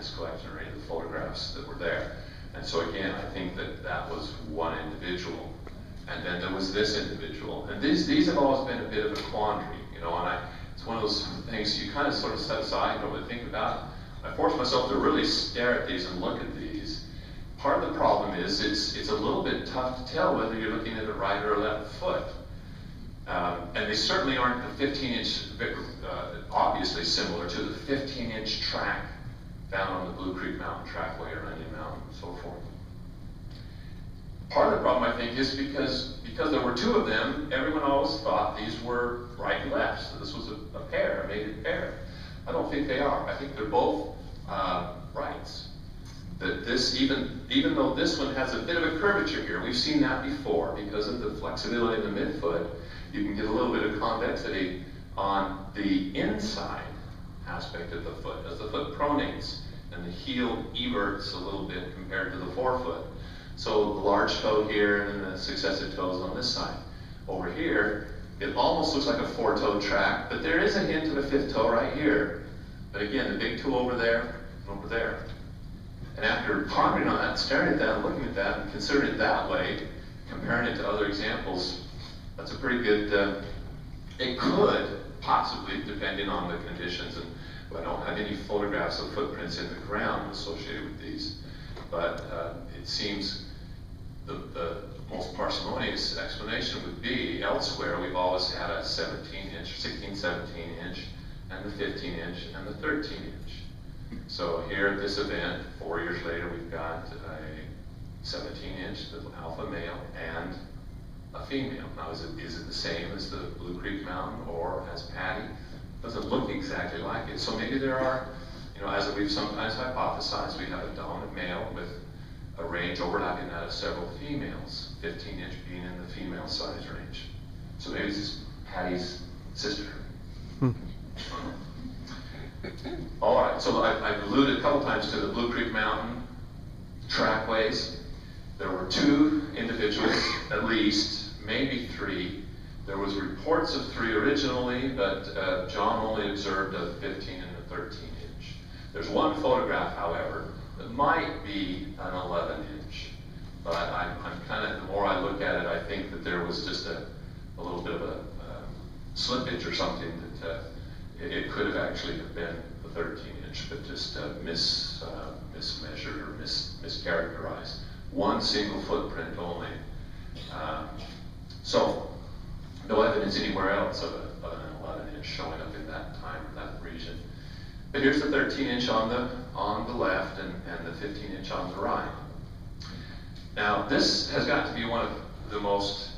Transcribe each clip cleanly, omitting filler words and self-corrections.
his collection or any of the photographs that were there. And so again, I think that that was one individual. And then there was this individual. And these have always been a bit of a quandary, you know, and it's one of those things you kind of sort of set aside and don't really think about. I forced myself to really stare at these and look at these. Part of the problem is it's a little bit tough to tell whether you're looking at a right or a left foot. And they certainly aren't the 15-inch, obviously similar to the 15-inch track found on the Blue Creek Mountain Trackway or Onion Mountain and so forth. Part of the problem, I think, is because there were two of them, everyone always thought these were right and left. So this was a pair, a mated pair. I don't think they are. I think they're both rights. That this, even though this one has a bit of a curvature here, we've seen that before because of the flexibility in the midfoot, you can get a little bit of convexity on the inside aspect of the foot as the foot pronates and the heel everts a little bit compared to the forefoot. So the large toe here and then the successive toes on this side. Over here, it almost looks like a four-toe track, but there is a hint of a fifth toe right here. But again, the big toe over there and over there. And after pondering on that, staring at that, and looking at that, and considering it that way, comparing it to other examples, that's a pretty good, it could possibly, depending on the conditions, and I don't have any photographs of footprints in the ground associated with these, but it seems the most parsimonious explanation would be elsewhere we've always had a 17-inch, 16, 17-inch, and the 15-inch, and the 13-inch. So here at this event, 4 years later, we've got a 17-inch, the alpha male, and a female. Now, is it the same as the Blue Creek Mountain or as Patty? Doesn't look exactly like it. So maybe there are, you know, as we've sometimes hypothesized, we have a dominant male with a range overlapping that of several females, 15-inch being in the female size range. So maybe this is Patty's sister. All right, so I've alluded a couple times to the Blue Creek Mountain trackways. There were two individuals, at least, maybe three. There was reports of three originally, but John only observed a 15 and a 13-inch. There's one photograph, however, that might be an 11-inch. But I'm kind of, the more I look at it, I think that there was just a little bit of a slippage or something that it could have actually have been the 13-inch, but just mismeasured or mischaracterized. One single footprint only. So no evidence anywhere else of an 11-inch showing up in that time or that region. But here's the 13-inch on the left and the 15-inch on the right. Now this has got to be one of the most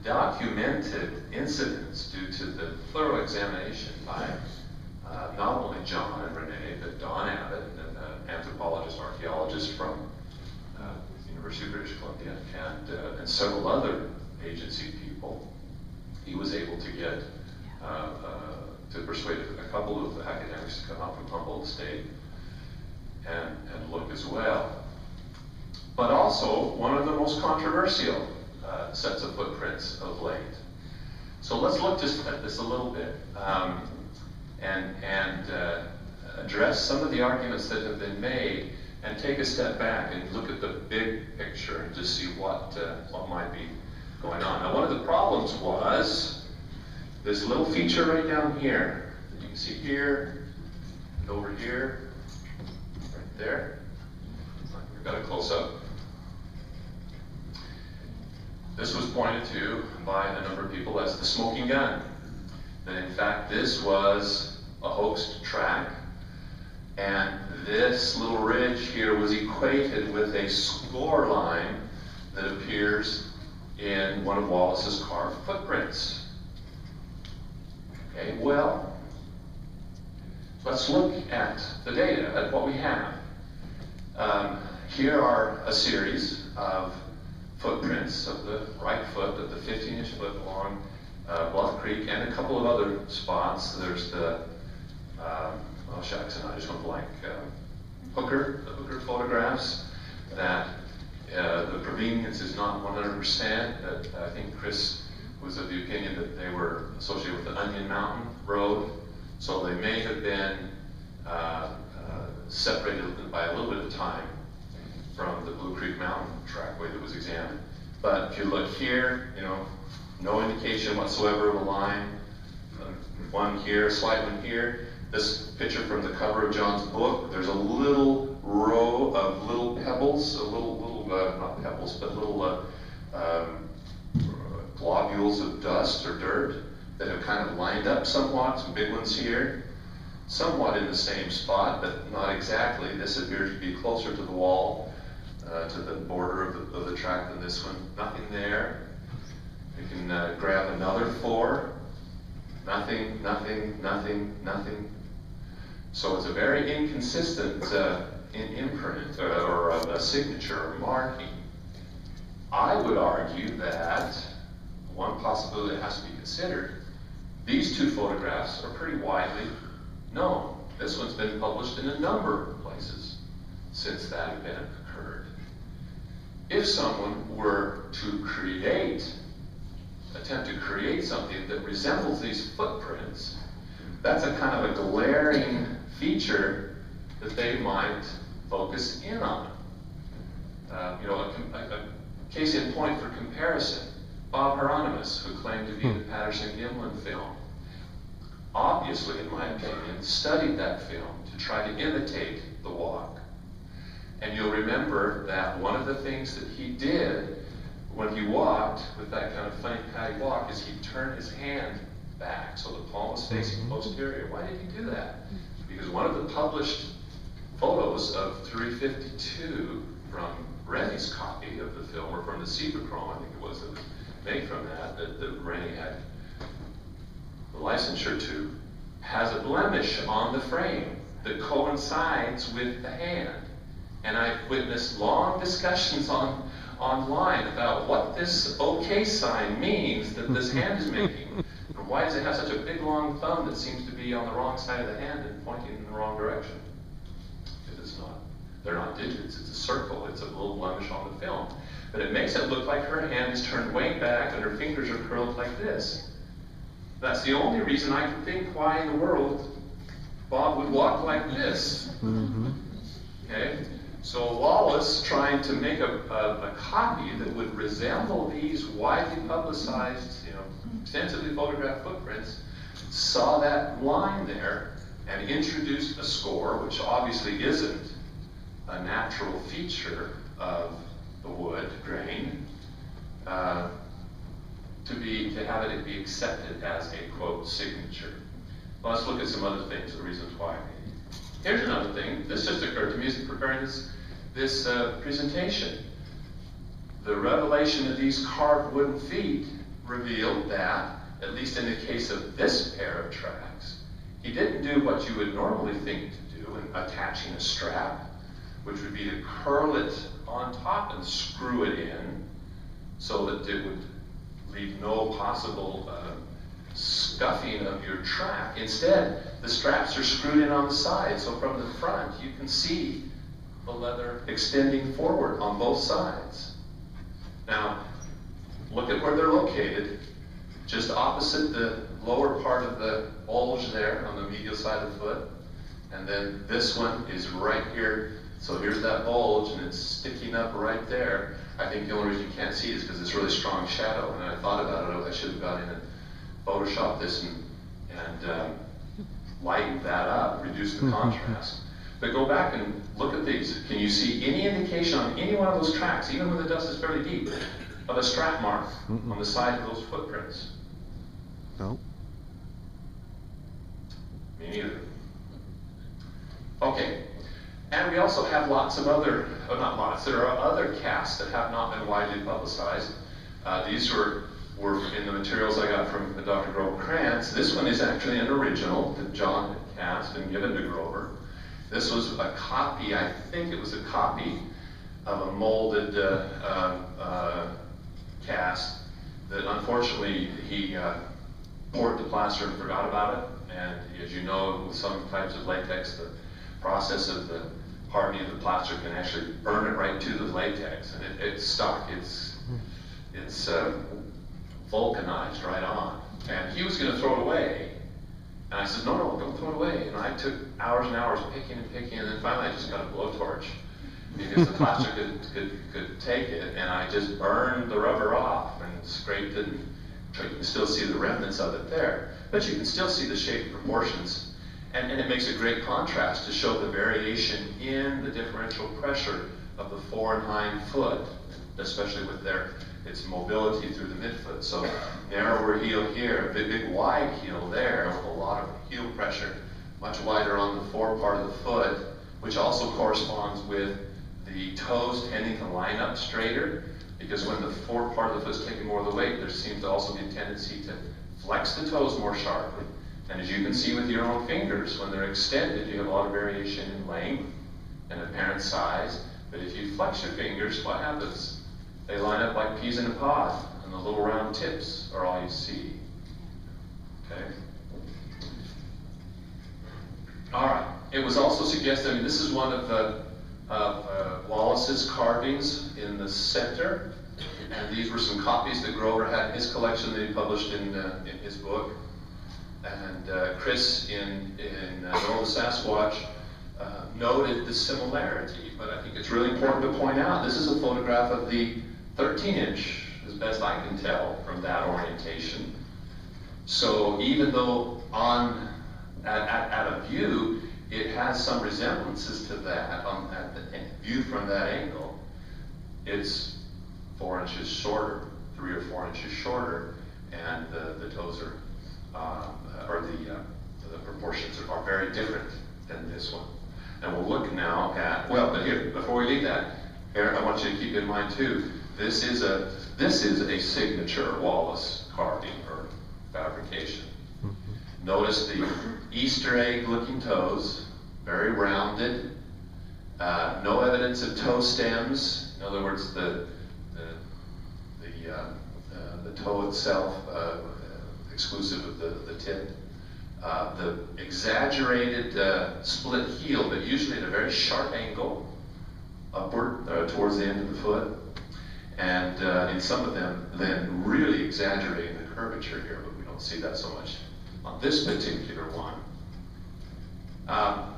documented incidents due to the thorough examination by not only John and Renee, but Don Abbott, an anthropologist, archaeolist from the University of British Columbia, and several other agency people. He was able to get, to persuade a couple of academics to come out from Humboldt State and look as well. But also, one of the most controversial sets of footprints of late. So let's look just at this a little bit and address some of the arguments that have been made and take a step back and look at the big picture and just see what might be going on. Now, one of the problems was this little feature right down here that you can see here and over here, right there. We've got a close-up. This was pointed to by a number of people as the smoking gun. That in fact this was a hoaxed track, and this little ridge here was equated with a score line that appears in one of Wallace's carved footprints. Okay, well, let's look at the data, at what we have. Here are a series of footprints of the right foot, of the 15-inch foot along Bluff Creek, and a couple of other spots. There's the, oh shucks, and I just went blank, the Hooker photographs that the provenience is not 100%, but I think Chris was of the opinion that they were associated with the Onion Mountain Road, so they may have been separated by a little bit of time from the Blue Creek Mountain trackway that was examined. But if you look here, you know, no indication whatsoever of a line. One here, slight one here. This picture from the cover of John's book, there's a little row of little pebbles, not pebbles, but little globules of dust or dirt that have kind of lined up somewhat, some big ones here, somewhat in the same spot, but not exactly. This appears to be closer to the wall, to the border of the track than this one. Nothing there. You can grab another 4. Nothing, nothing, nothing, nothing. So it's a very inconsistent imprint or a signature or marking. I would argue that one possibility that has to be considered, these 2 photographs are pretty widely known. This one's been published in a number of places since that event occurred. If someone were to attempt to create something that resembles these footprints, that's a kind of a glaring feature that they might focus in on. You know, a case in point for comparison, Bob Hieronymus, who claimed to be the Patterson-Gimlin film, obviously, in my opinion, studied that film to try to imitate the walk. And you'll remember that one of the things that he did when he walked with that kind of funny patty walk is he turned his hand back so the palm was facing posterior. Why did he do that? Because one of the published photos of 352 from Rennie's copy of the film, or from the Chrome, I think it was, that was made from that Rennie had the licensure to, has a blemish on the frame that coincides with the hand. And I've witnessed long discussions online about what this OK sign means that this hand is making. And why does it have such a big long thumb that seems to be on the wrong side of the hand and pointing in the wrong direction? Because it's not, they're not digits, it's a circle, it's a little blemish on the film. But it makes it look like her hand is turned way back and her fingers are curled like this. That's the only reason I can think why in the world Bob would walk like this. Okay? So Wallace, trying to make a copy that would resemble these widely publicized, you know, extensively photographed footprints, saw that line there and introduced a score, which obviously isn't a natural feature of the wood grain, to have it be accepted as a, quote, signature. Well, let's look at some other things, the reasons why. Here's another thing. This just occurred to me as preparing this presentation. The revelation of these carved wooden feet revealed that, at least in the case of this pair of tracks, he didn't do what you would normally think to do in attaching a strap, which would be to curl it on top and screw it in so that it would leave no possible scuffing of your track. Instead, the straps are screwed in on the side, so from the front you can see the leather extending forward on both sides. Now, look at where they're located, just opposite the lower part of the bulge there on the medial side of the foot, and then this one is right here. So here's that bulge, and it's sticking up right there. I think the only reason you can't see it is because it's really strong shadow, and I thought about it, I should have gone in and photoshopped this and lightened that up, reduced the contrast. But go back and look at these. Can you see any indication on any one of those tracks, even when the dust is fairly deep, of a strap mark on the side of those footprints? No. Me neither. Okay. And we also have lots of other, not lots, there are other casts that have not been widely publicized. These were in the materials I got from Dr. Grover Krantz. This one is actually an original that John had cast and given to Grover. This was a copy, I think it was a copy of a molded cast that unfortunately he poured the plaster and forgot about it. And as you know, with some types of latex, the process of the hardening of the plaster can actually burn it right to the latex, and it's stuck. It's vulcanized right on. And he was going to throw it away. And I said, no, don't throw it away. And I took hours and hours picking and picking, and then finally I just got a blowtorch because the plastic could take it, and I just burned the rubber off and scraped it. So you can still see the remnants of it there, but you can still see the shape and proportions. And it makes a great contrast to show the variation in the differential pressure of the fore and hind foot, especially with its mobility through the midfoot. So narrower heel here, big wide heel there with a lot of heel pressure, much wider on the fore part of the foot, which also corresponds with the toes tending to line up straighter, because when the fore part of the foot is taking more of the weight, there seems to also be a tendency to flex the toes more sharply. And as you can see with your own fingers, when they're extended, you have a lot of variation in length and apparent size. But if you flex your fingers, what happens? They line up like peas in a pod, and the little round tips are all you see. Okay? All right. It was also suggested, I mean, this is one of Wallace's carvings in the center, and these were some copies that Grover had in his collection that he published in his book. And Chris in Know the Sasquatch noted the similarity, but I think it's really important to point out this is a photograph of the 13-inch, as best I can tell from that orientation. So even though at a view it has some resemblances to that, viewed from that angle, it's 4 inches shorter, 3 or 4 inches shorter, and the toes are the proportions are very different than this one. And we'll look now at, well, but here, before we leave that, Aaron, I want you to keep in mind too, this is a signature Wallace carving or fabrication. Notice the Easter egg looking toes, very rounded, no evidence of toe stems. In other words, the toe itself, exclusive of the tip. The exaggerated split heel, but usually at a very sharp angle upward towards the end of the foot. And in some of them, then really exaggerating the curvature here, but we don't see that so much on this particular one.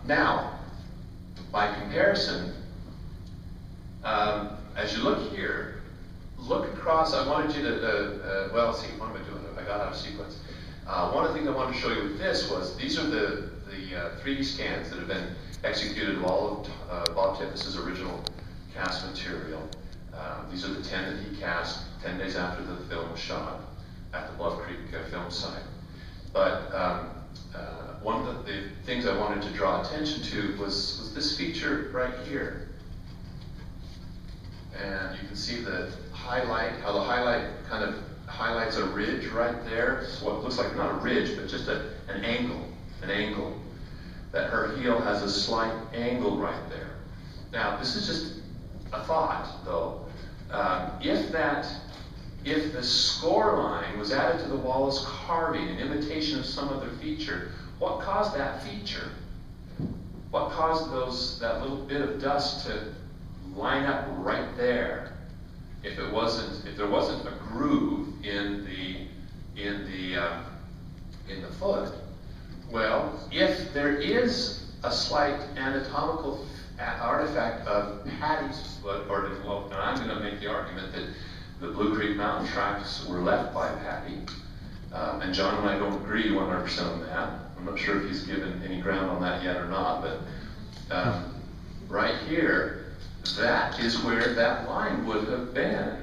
Now, by comparison, as you look here, look across. I wanted you to, well, let's see, what am I doing? I got out of sequence. One of the things I wanted to show you with this was, these are the 3D scans that have been executed of all of Bob Tippis' original cast material. These are the 10 that he cast 10 days after the film was shot at the Bluff Creek film site. But one of the things I wanted to draw attention to was this feature right here. And you can see the highlight, how the highlight kind of highlights a ridge right there. So what looks like not a ridge, but just an angle. That her heel has a slight angle right there. Now, this is just a thought, though. If the score line was added to the Wallace carving in imitation of some other feature, what caused that feature? What caused that little bit of dust to line up right there? If there wasn't a groove in the foot, well, if there is a slight anatomical artifact of Patty's foot, well, and I'm going to make the argument that the Blue Creek Mountain tracks were left by Patty, and John and I don't agree 100% on that. I'm not sure if he's given any ground on that yet or not, but right here, that is where that line would have been.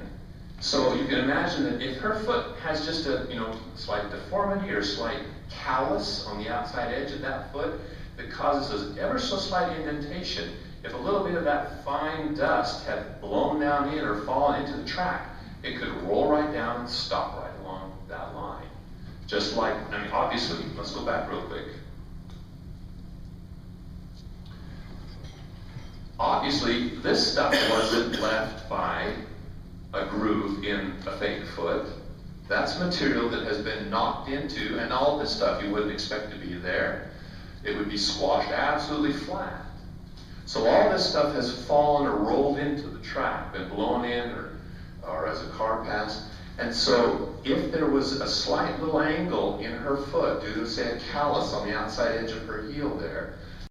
So you can imagine that if her foot has just a slight deformity or a slight callus on the outside edge of that foot that causes an ever so slight indentation, if a little bit of that fine dust had blown down in or fallen into the track, it could roll right down and stop right along that line. Just like, I mean, obviously, let's go back real quick. Obviously, this stuff wasn't left by a groove in a fake foot. That's material that has been knocked into, and all this stuff you wouldn't expect to be there. It would be squashed absolutely flat. So all this stuff has fallen or rolled into the track, been blown in or as a car passed. And so if there was a slight little angle in her foot due to, say, a callus on the outside edge of her heel there,